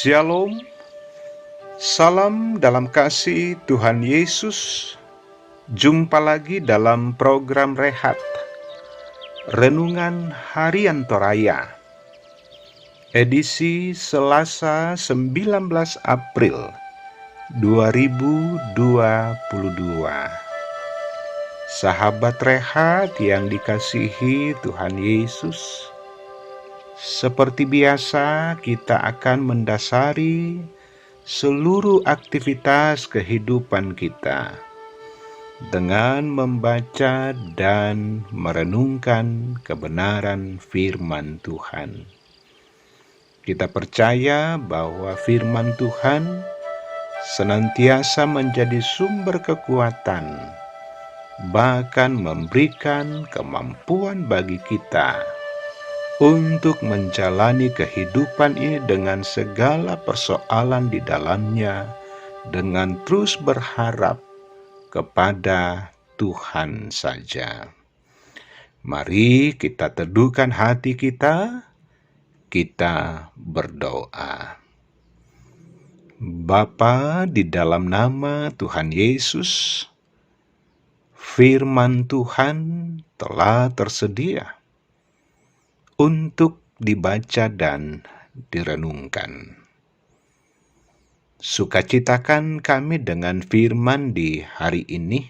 Shalom, salam dalam kasih Tuhan Yesus. Jumpa lagi dalam program Rehat, Renungan Harian Toraya, edisi Selasa 19 April 2022. Sahabat Rehat yang dikasihi Tuhan Yesus, seperti biasa, kita akan mendasari seluruh aktivitas kehidupan kita dengan membaca dan merenungkan kebenaran firman Tuhan. Kita percaya bahwa firman Tuhan senantiasa menjadi sumber kekuatan, bahkan memberikan kemampuan bagi kita untuk menjalani kehidupan ini dengan segala persoalan di dalamnya, dengan terus berharap kepada Tuhan saja. Mari kita teduhkan hati kita berdoa. Bapa, di dalam nama Tuhan Yesus, firman Tuhan telah tersedia untuk dibaca dan direnungkan. Sukacitakan kami dengan firman di hari ini,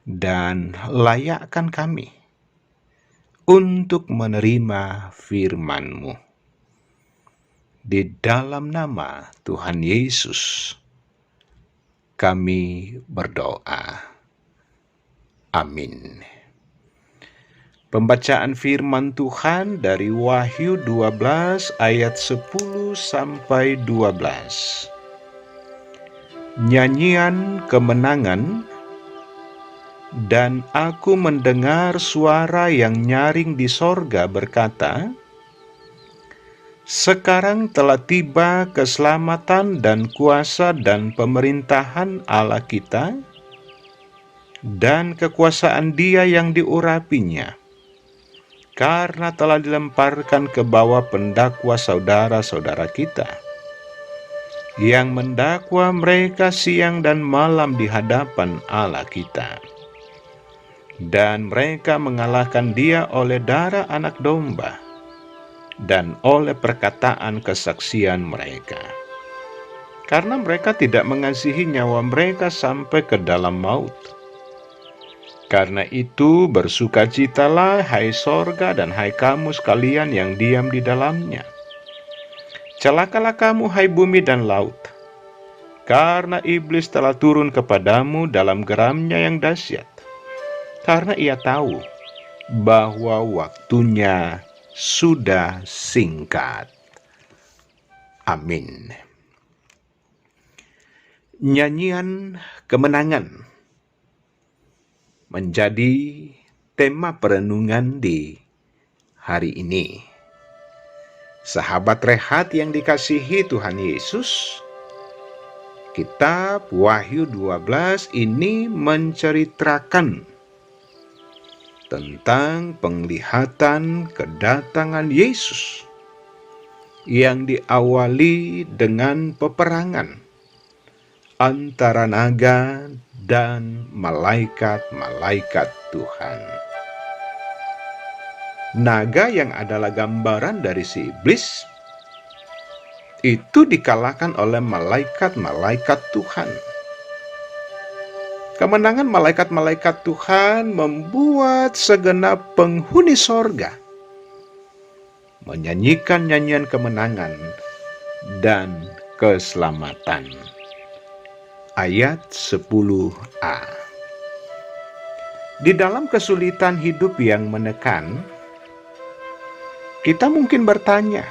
dan layakkan kami untuk menerima firman-Mu. Di dalam nama Tuhan Yesus, kami berdoa. Amin. Pembacaan firman Tuhan dari Wahyu 12 ayat 10 sampai 12. Nyanyian kemenangan. Dan aku mendengar suara yang nyaring di sorga berkata, "Sekarang telah tiba keselamatan dan kuasa dan pemerintahan Allah kita, dan kekuasaan Dia yang diurapinya, karena telah dilemparkan ke bawah pendakwa saudara-saudara kita, yang mendakwa mereka siang dan malam di hadapan Allah kita. Dan mereka mengalahkan Dia oleh darah anak domba, dan oleh perkataan kesaksian mereka. Karena mereka tidak mengasihi nyawa mereka sampai ke dalam maut. Karena itu bersukacitalah hai sorga dan hai kamu sekalian yang diam di dalamnya. Celakalah kamu hai bumi dan laut, karena iblis telah turun kepadamu dalam geramnya yang dahsyat, karena ia tahu bahwa waktunya sudah singkat." Amin. Nyanyian kemenangan menjadi tema perenungan di hari ini. Sahabat Rehat yang dikasihi Tuhan Yesus, kitab Wahyu 12 ini menceritakan tentang penglihatan kedatangan Yesus yang diawali dengan peperangan antara naga dan malaikat-malaikat Tuhan. Naga yang adalah gambaran dari si iblis itu dikalahkan oleh malaikat-malaikat Tuhan. Kemenangan malaikat-malaikat Tuhan membuat segenap penghuni sorga menyanyikan nyanyian kemenangan dan keselamatan. Ayat 10a. Di dalam kesulitan hidup yang menekan, kita mungkin bertanya,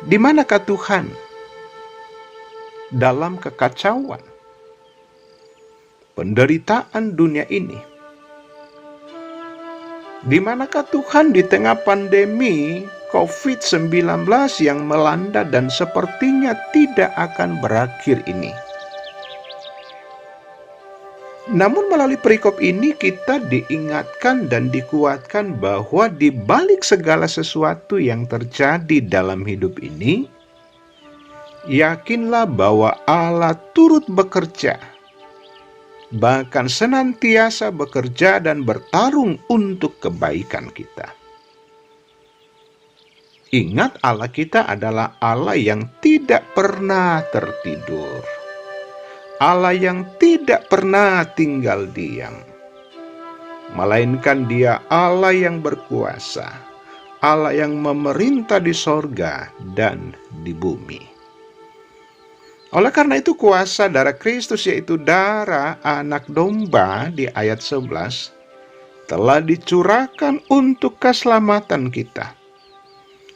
di manakah Tuhan dalam kekacauan, penderitaan dunia ini? Di manakah Tuhan di tengah pandemi COVID-19 yang melanda dan sepertinya tidak akan berakhir ini? Namun melalui perikop ini kita diingatkan dan dikuatkan bahwa di balik segala sesuatu yang terjadi dalam hidup ini, yakinlah bahwa Allah turut bekerja, bahkan senantiasa bekerja dan bertarung untuk kebaikan kita. Ingat, Allah kita adalah Allah yang tidak pernah tertidur, Allah yang tidak pernah tinggal diam, melainkan Dia Allah yang berkuasa, Allah yang memerintah di sorga dan di bumi. Oleh karena itu kuasa darah Kristus, yaitu darah anak domba di ayat 11, telah dicurahkan untuk keselamatan kita,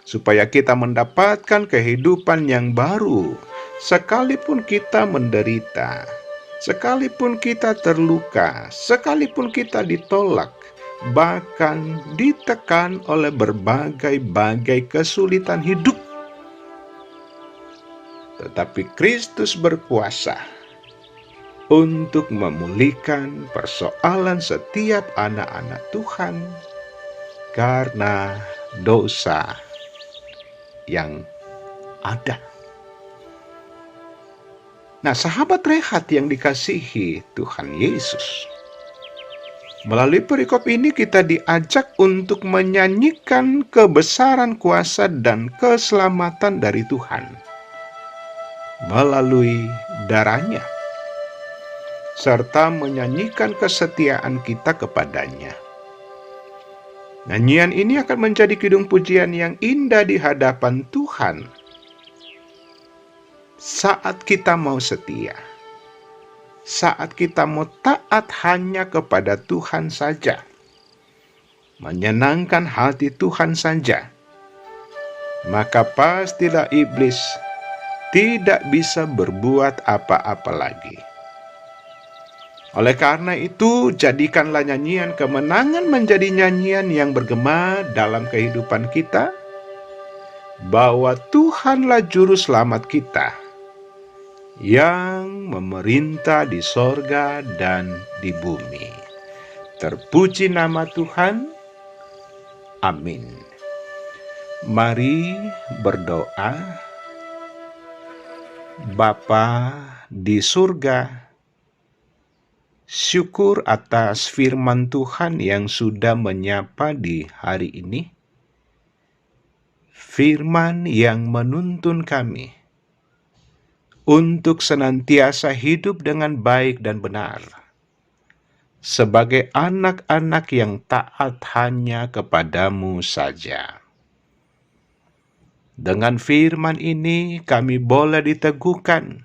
supaya kita mendapatkan kehidupan yang baru. Sekalipun kita menderita, sekalipun kita terluka, sekalipun kita ditolak, bahkan ditekan oleh berbagai-bagai kesulitan hidup, tetapi Kristus berkuasa untuk memulihkan persoalan setiap anak-anak Tuhan karena dosa yang ada. Nah, sahabat Rehat yang dikasihi Tuhan Yesus, melalui perikop ini kita diajak untuk menyanyikan kebesaran kuasa dan keselamatan dari Tuhan melalui darahnya, serta menyanyikan kesetiaan kita kepadanya. Nyanyian ini akan menjadi kidung pujian yang indah di hadapan Tuhan saat kita mau setia, saat kita mau taat hanya kepada Tuhan saja, menyenangkan hati Tuhan saja, maka pastilah iblis tidak bisa berbuat apa-apa lagi. Oleh karena itu, jadikanlah nyanyian kemenangan menjadi nyanyian yang bergema dalam kehidupan kita, bahwa Tuhanlah juru selamat kita, yang memerintah di sorga dan di bumi. Terpuji nama Tuhan. Amin. Mari berdoa. Bapa di surga, syukur atas firman Tuhan yang sudah menyapa di hari ini. Firman yang menuntun kami untuk senantiasa hidup dengan baik dan benar, sebagai anak-anak yang taat hanya kepadamu saja. Dengan firman ini kami boleh diteguhkan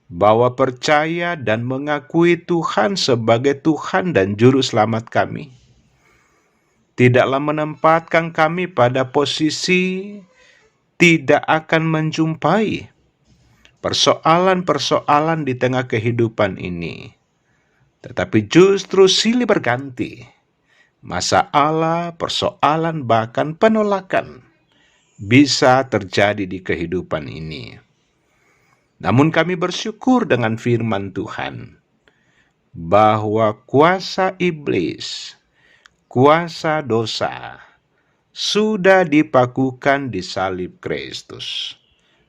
bahwa percaya dan mengakui Tuhan sebagai Tuhan dan Juru Selamat kami tidaklah menempatkan kami pada posisi tidak akan menjumpai persoalan-persoalan di tengah kehidupan ini, tetapi justru silih berganti masalah, persoalan, bahkan penolakan bisa terjadi di kehidupan ini. Namun kami bersyukur dengan firman Tuhan bahwa kuasa iblis, kuasa dosa sudah dipakukan di salib Kristus.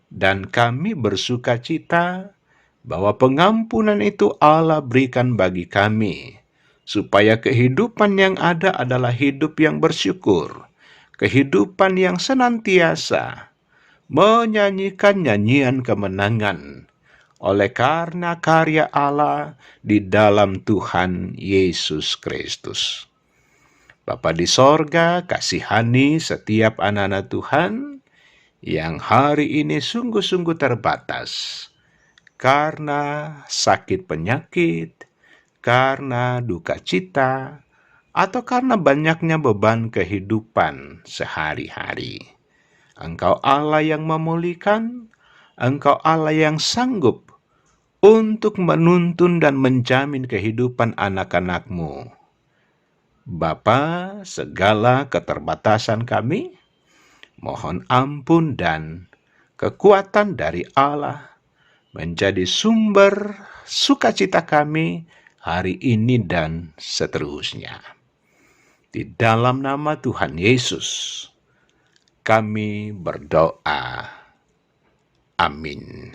Dan kami bersuka cita bahwa pengampunan itu Allah berikan bagi kami, supaya kehidupan yang ada adalah hidup yang bersyukur, kehidupan yang senantiasa menyanyikan nyanyian kemenangan oleh karena karya Allah di dalam Tuhan Yesus Kristus. Bapa di sorga, kasihani setiap anak-anak Tuhan yang hari ini sungguh-sungguh terbatas karena sakit penyakit, karena duka cita, atau karena banyaknya beban kehidupan sehari-hari. Engkau Allah yang memulihkan, Engkau Allah yang sanggup untuk menuntun dan menjamin kehidupan anak-anak-Mu. Bapa, segala keterbatasan kami, mohon ampun dan kekuatan dari Allah menjadi sumber sukacita kami hari ini dan seterusnya. Di dalam nama Tuhan Yesus, kami berdoa. Amin.